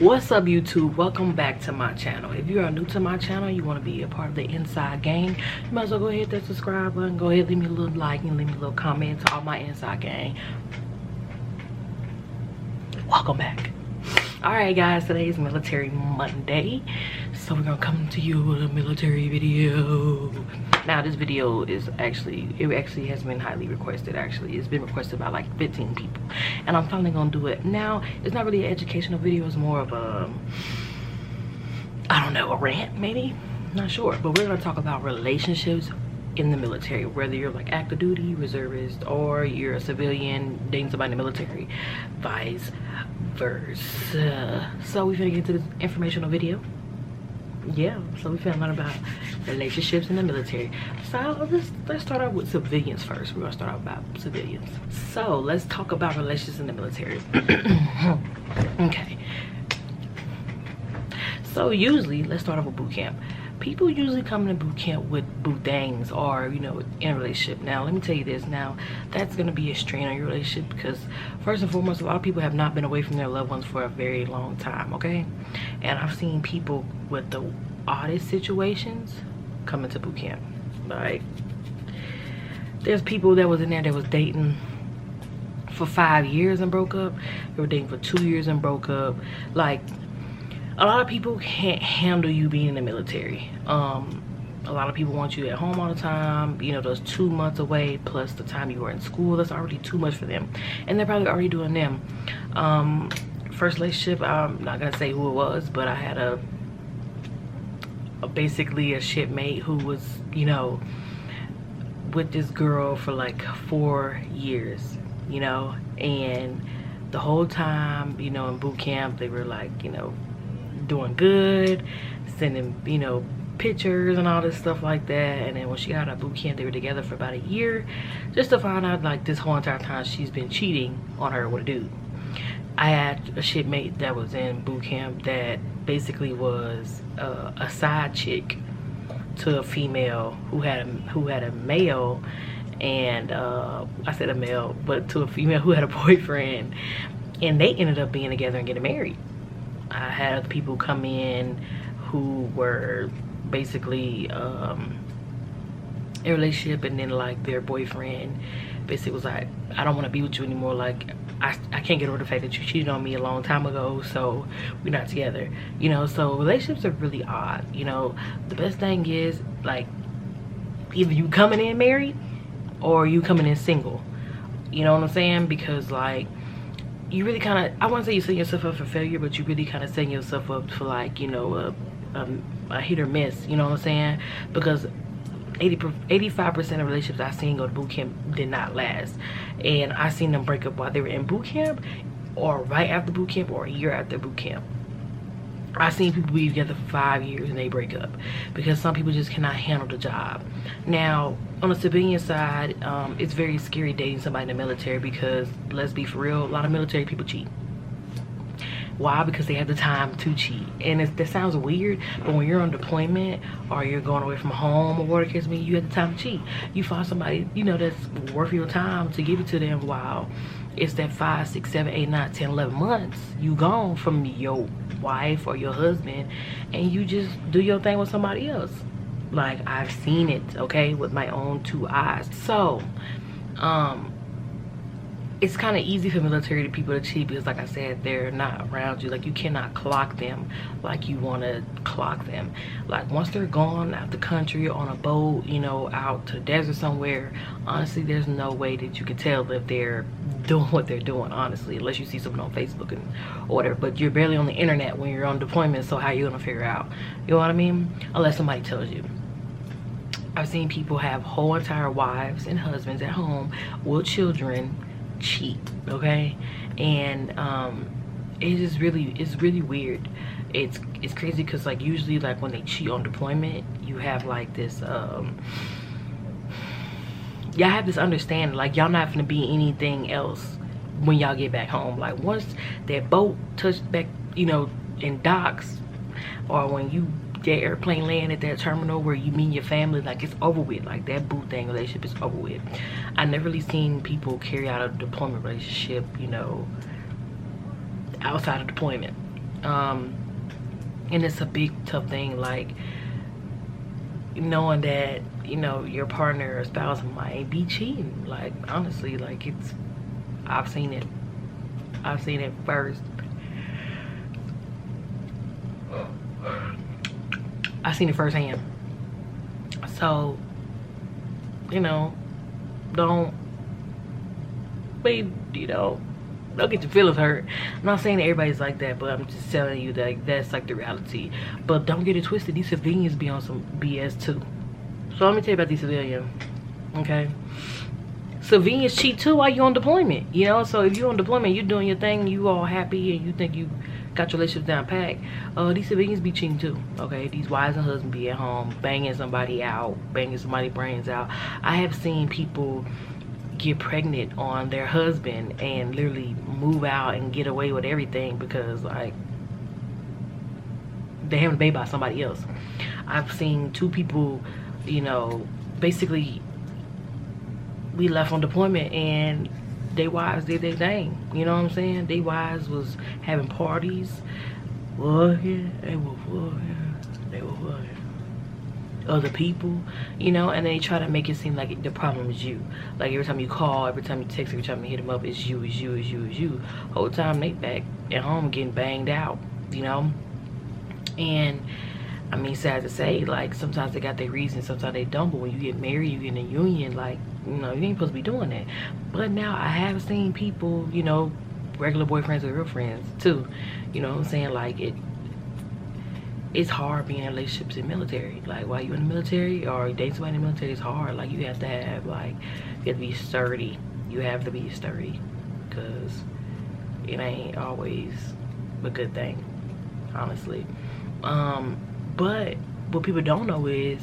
What's up, YouTube? Welcome back to my channel. If you are new to my channel, you want to be a part of the inside gang, you might as well go ahead and hit that subscribe button. Go ahead, leave me a little like and leave me a little comment to all my inside gang. Welcome back. All right, guys, today is Military Monday, so we're gonna come to you with a military video. Now, this video is actually has been highly requested. Actually, it's been requested by like 15 people, and I'm finally gonna do it. Now, it's not really an educational video. It's more of a, I don't know, a rant maybe. Not sure, but we're gonna talk about relationships in the military, whether you're like active duty, reservist, or you're a civilian dating somebody in the military, vice versa. So we're gonna get into this informational video. Yeah, so we finna learn about relationships in the military. So let's start out with civilians first. We're gonna start out about civilians. So let's talk about relationships in the military. Okay. So usually, let's start off with boot camp. People usually come to boot camp with boot things, or you know, in a relationship. Now let me tell you this. Now that's going to be a strain on your relationship, because first and foremost, a lot of people have not been away from their loved ones for a very long time. Okay, and I've seen people with the oddest situations come into boot camp. Like, there's people that was in there that was dating for 5 years and broke up. They were dating for 2 years and broke up. Like, a lot of people can't handle you being in the military. A lot of people want you at home all the time. You know, those 2 months away plus the time you were in school, that's already too much for them, and they're probably already doing them. First relationship, I'm not gonna say who it was, but I had basically a shipmate who was, you know, with this girl for like 4 years, you know, and the whole time, you know, in boot camp, they were like, you know, doing good, sending, you know, pictures and all this stuff like that. And then when she got out of boot camp, they were together for about a year, just to find out like this whole entire time she's been cheating on her with a dude. I had a shipmate that was in boot camp that basically was a side chick to a female who had a male, and I said a male, but to a female who had a boyfriend, and they ended up being together and getting married. I had other people come in who were basically in a relationship, and then like their boyfriend basically was like, I don't want to be with you anymore. Like, I can't get over the fact that you cheated on me a long time ago, so we're not together. You know, so relationships are really odd. You know, the best thing is like either you coming in married or you coming in single. You know what I'm saying? Because like, you really kind of, I wouldn't say you setting yourself up for failure, but you really kind of setting yourself up for like, you know, a hit or miss. You know what I'm saying? Because 85% of relationships I seen go to boot camp did not last, and I seen them break up while they were in boot camp, or right after boot camp, or a year after boot camp. I seen people be together for 5 years and they break up because some people just cannot handle the job. Now, on the civilian side, it's very scary dating somebody in the military, because let's be for real, a lot of military people cheat. Why? Because they have the time to cheat. And that sounds weird, but when you're on deployment or you're going away from home or whatever the case may be, you have the time to cheat. You find somebody, you know, that's worth your time to give it to them while it's that 5, 6, 7, 8, 9, 10, 11 months you gone from your wife or your husband, and you just do your thing with somebody else. Like, I've seen it, okay, with my own 2 eyes. So it's kind of easy for military people to cheat, because like I said, they're not around you. Like, you cannot clock them like you want to clock them. Like, once they're gone out the country on a boat, you know, out to the desert somewhere, honestly, there's no way that you can tell if they're doing what they're doing, honestly, unless you see something on Facebook or whatever. But you're barely on the internet when you're on deployment, so how you gonna figure out? You know what I mean? Unless somebody tells you. I've seen people have whole entire wives and husbands at home with children cheat, okay? And it's really weird. It's crazy, because like usually like when they cheat on deployment, you have like this y'all have this understanding like y'all not gonna be anything else when y'all get back home. Like, once that boat touched back, you know, in docks, or when you that airplane land at that terminal where you meet your family, like, it's over with. Like, that boot thing relationship is over with. I never really seen people carry out a deployment relationship, you know, outside of deployment. And it's a big tough thing, like knowing that, you know, your partner or spouse might be cheating. Like, honestly, like, it's, I've seen it first. I've seen it firsthand. So, you know, don't get your feelings hurt. I'm not saying that everybody's like that, but I'm just telling you that that's like the reality. But don't get it twisted, these civilians be on some BS too. So let me tell you about these civilians, okay? Civilians cheat too while you're on deployment, you know? So if you're on deployment, you're doing your thing, you all happy, and you think you got your relationships down pat. These civilians be cheating too, okay? These wives and husbands be at home banging somebody out, banging somebody's brains out. I have seen people get pregnant on their husband and literally move out and get away with everything because, like, they having a baby by somebody else. I've seen two people, you know, basically we left on deployment and they wives did their thing, you know what I'm saying? They wives was having parties, fucking, they were fucking other people, you know, and they try to make it seem like the problem is you. Like, every time you call, every time you text, every time you hit them up, it's you. Whole time they back at home getting banged out, you know? And I mean, sad to say, like, sometimes they got their reasons, sometimes they don't. But when you get married, you get in a union, like, you know, you ain't supposed to be doing that. But now I have seen people, you know, regular boyfriends or girlfriends too, you know what I'm saying? Like, it's hard being in relationships in military. Like, while you in the military or you date somebody in the military, it's hard. Like, you have to have, like, you have to be sturdy. You have to be sturdy, because it ain't always a good thing, honestly. But what people don't know is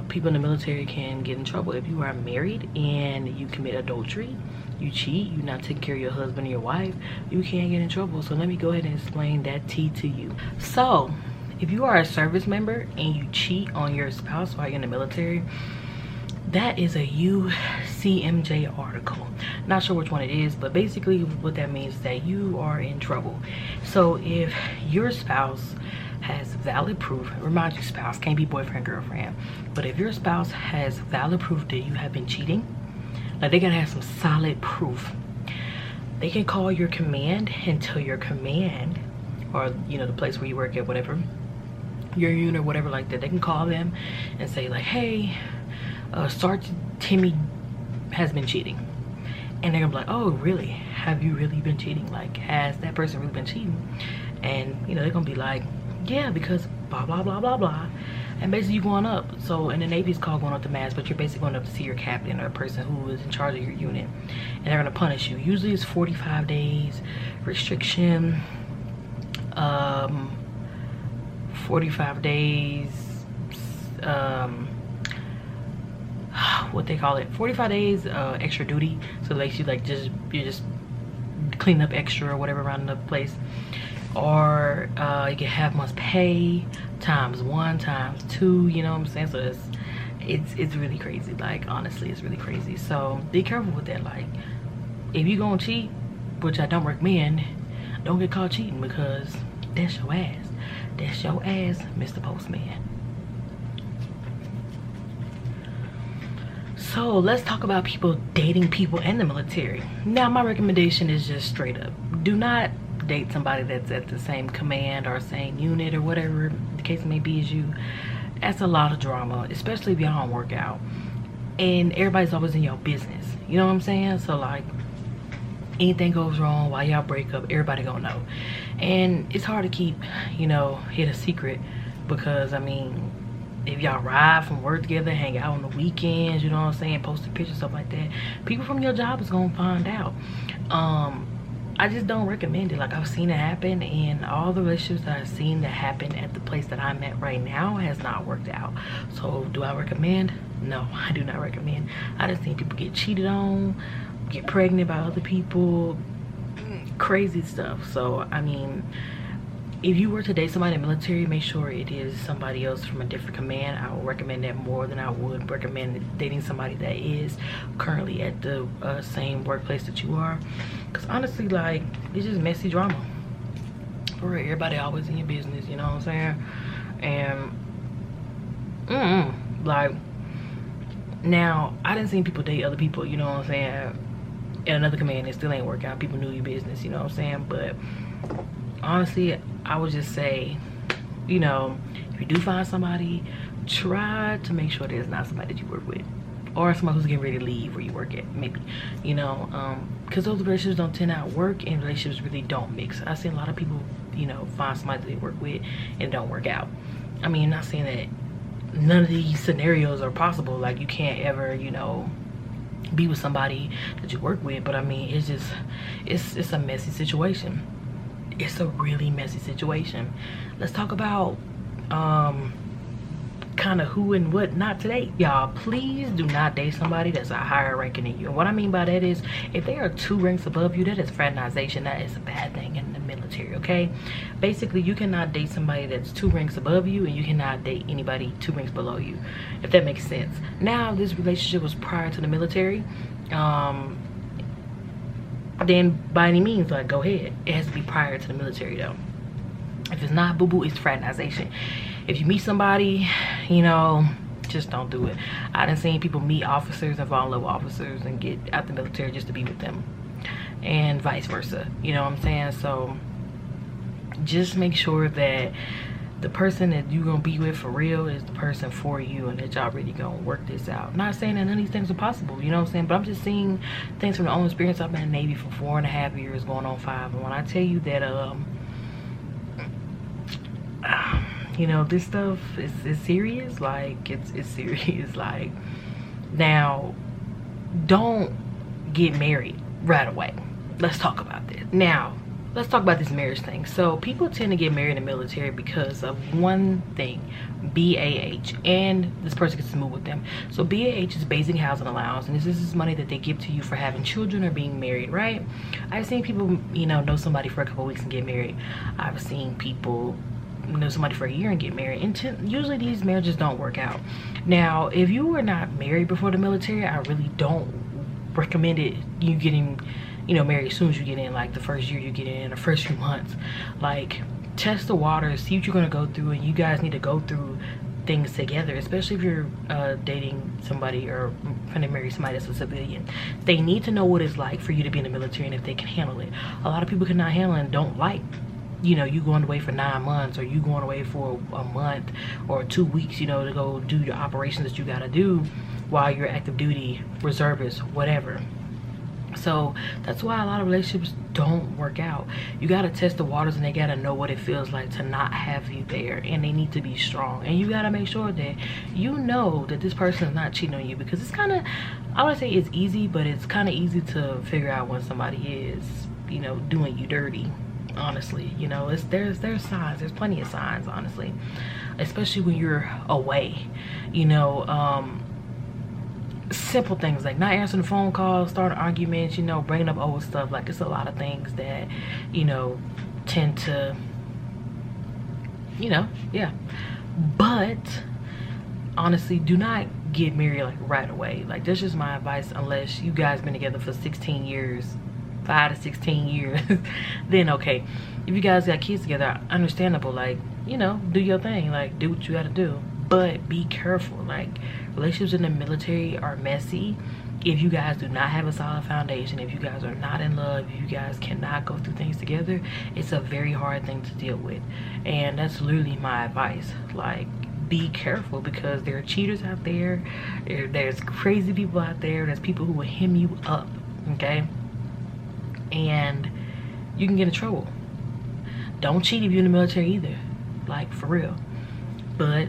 people in the military can get in trouble. If you are married and you commit adultery, you cheat, you're not taking care of your husband or your wife, you can get in trouble. So let me go ahead and explain that tea to you. So if you are a service member and you cheat on your spouse while you're in the military, that is a UCMJ article. Not sure which one it is, but basically what that means is that you are in trouble. So if your spouse has valid proof, remind you, spouse can't be boyfriend, girlfriend, but if your spouse has valid proof that you have been cheating, like, they gotta have some solid proof, they can call your command and tell your command, or, you know, the place where you work at, whatever, your unit or whatever like that, they can call them and say, like, hey, Sergeant Timmy has been cheating. And they're gonna be like, oh, really? Have you really been cheating? Like, has that person really been cheating? And, you know, they're gonna be like, yeah, because blah blah blah blah blah. And basically you going up. So in the Navy it's called going up to mass, but you're basically going up to see your captain or a person who is in charge of your unit, and they're gonna punish you. Usually it's 45 days restriction, 45 days, what they call it, 45 days extra duty. So like, you like, you just clean up extra or whatever around the place. Or you get half month's pay times 1 times 2, you know what I'm saying? So it's really crazy. Like, honestly, it's really crazy. So be careful with that. Like, if you gonna cheat, which I don't recommend, don't get caught cheating, because that's your ass. That's your ass, Mr. Postman. So let's talk about people dating people in the military. Now, my recommendation is just straight up, do not date somebody that's at the same command or same unit or whatever the case may be as you. That's a lot of drama, especially if y'all don't work out and everybody's always in your business, you know what I'm saying? So, like, anything goes wrong while y'all break up, everybody gonna know. And it's hard to keep, you know, it a secret, because I mean, if y'all ride from work together, hang out on the weekends, you know what I'm saying, posting pictures, stuff like that, people from your job is gonna find out. I just don't recommend it. Like, I've seen it happen, and all the relationships that I've seen that happen at the place that I'm at right now has not worked out. So do I recommend? No, I do not recommend. I just seen people get cheated on, get pregnant by other people, crazy stuff. So I mean, if you were to date somebody in the military, make sure it is somebody else from a different command. I would recommend that more than I would recommend dating somebody that is currently at the same workplace that you are. Because honestly, like, it's just messy drama. for real, everybody always in your business, you know what I'm saying? And like, now I didn't see people date other people, you know what I'm saying, and another command, it still ain't work out. People knew your business, you know what I'm saying? But honestly, I would just say, you know, if you do find somebody, try to make sure there's not somebody that you work with, or somebody who's getting ready to leave where you work at, maybe, you know, because those relationships don't tend to work, and relationships really don't mix. I've seen a lot of people, you know, find somebody that they work with and it don't work out. I mean, not saying that none of these scenarios are possible, like you can't ever, you know, be with somebody that you work with, but I mean, it's just, it's a messy situation. It's a really messy situation. Let's talk about kind of who and what not to date. Y'all, please do not date somebody that's a higher ranking than you. And what I mean by that is, if they are 2 ranks above you, that is fraternization. That is a bad thing in the military, okay? Basically, you cannot date somebody that's 2 ranks above you, and you cannot date anybody 2 ranks below you, if that makes sense. Now, if this relationship was prior to the military, then by any means, like, go ahead. It has to be prior to the military though. If it's not, boo-boo, it's fraternization. If you meet somebody, you know, just don't do it. I done seen people meet officers and fall in love with officers and get out the military just to be with them, and vice versa, you know what I'm saying? So just make sure that the person that you're gonna be with for real is the person for you, and that y'all really gonna work this out. Not saying that none of these things are possible, you know what I'm saying, but I'm just seeing things from my own experience. I've been in the Navy for 4.5 years, going on 5, and when I tell you that you know, this stuff is serious, like it's serious. Like, now, don't get married right away. Let's talk about this. Now, let's talk about this marriage thing. So people tend to get married in the military because of one thing, BAH, and this person gets to move with them. So BAH is basic housing allowance, and this is money that they give to you for having children or being married, right? I've seen people, you know somebody for a couple weeks and get married. I've seen people know somebody for a year and get married, and usually these marriages don't work out. Now, if you were not married before the military, I really don't recommend it, you getting, you know, married as soon as you get in, like the first year you get in, the first few months. Like, test the waters, see what you're gonna go through, and you guys need to go through things together, especially if you're dating somebody or trying to marry somebody that's a civilian. They need to know what it's like for you to be in the military, and if they can handle it. A lot of people cannot handle it and don't like, you know, you going away for 9 months, or you going away for a month or 2 weeks, you know, to go do your operations that you gotta do while you're active duty, reservist, whatever. So that's why a lot of relationships don't work out. You gotta test the waters, and they gotta know what it feels like to not have you there, and they need to be strong, and you gotta make sure that you know that this person is not cheating on you, because it's kind of, I would say it's easy, but it's kind of easy to figure out when somebody is, you know, doing you dirty. Honestly, you know, there's signs, there's plenty of signs, honestly, especially when you're away, you know. Simple things like not answering the phone calls, starting arguments, you know, bringing up old stuff. Like, it's a lot of things that, you know, tend to, you know, yeah. But honestly, do not get married like right away. Like, that's just my advice, unless you guys been together for 16 years, 5 to 16 years. Then okay. If you guys got kids together, understandable, like, you know, do your thing, like, do what you gotta do, but be careful. Like, relationships in the military are messy if you guys do not have a solid foundation, if you guys are not in love, if you guys cannot go through things together. It's a very hard thing to deal with, and that's literally my advice. Like, be careful, because there are cheaters out there, there's crazy people out there, there's people who will hem you up, okay, and you can get in trouble. Don't cheat if you're in the military either, like, for real. But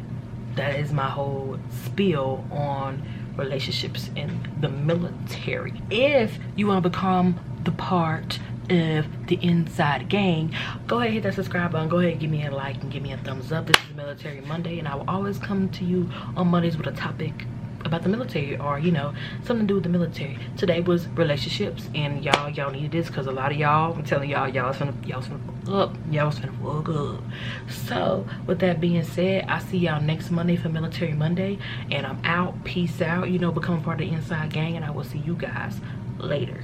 that is my whole spiel on relationships in the military. If you want to become the part of the Inside Gang, go ahead and hit that subscribe button, go ahead and give me a like and give me a thumbs up. This is Military Monday, and I will always come to you on Mondays with a topic about the military, or, you know, something to do with the military. Today was relationships, and y'all needed this, because a lot of y'all, I'm telling y'all, y'all was finna fuck up. So with that being said, I see y'all next Monday for Military Monday, and I'm out. Peace out. You know, become part of the Inside Gang, and I will see you guys later.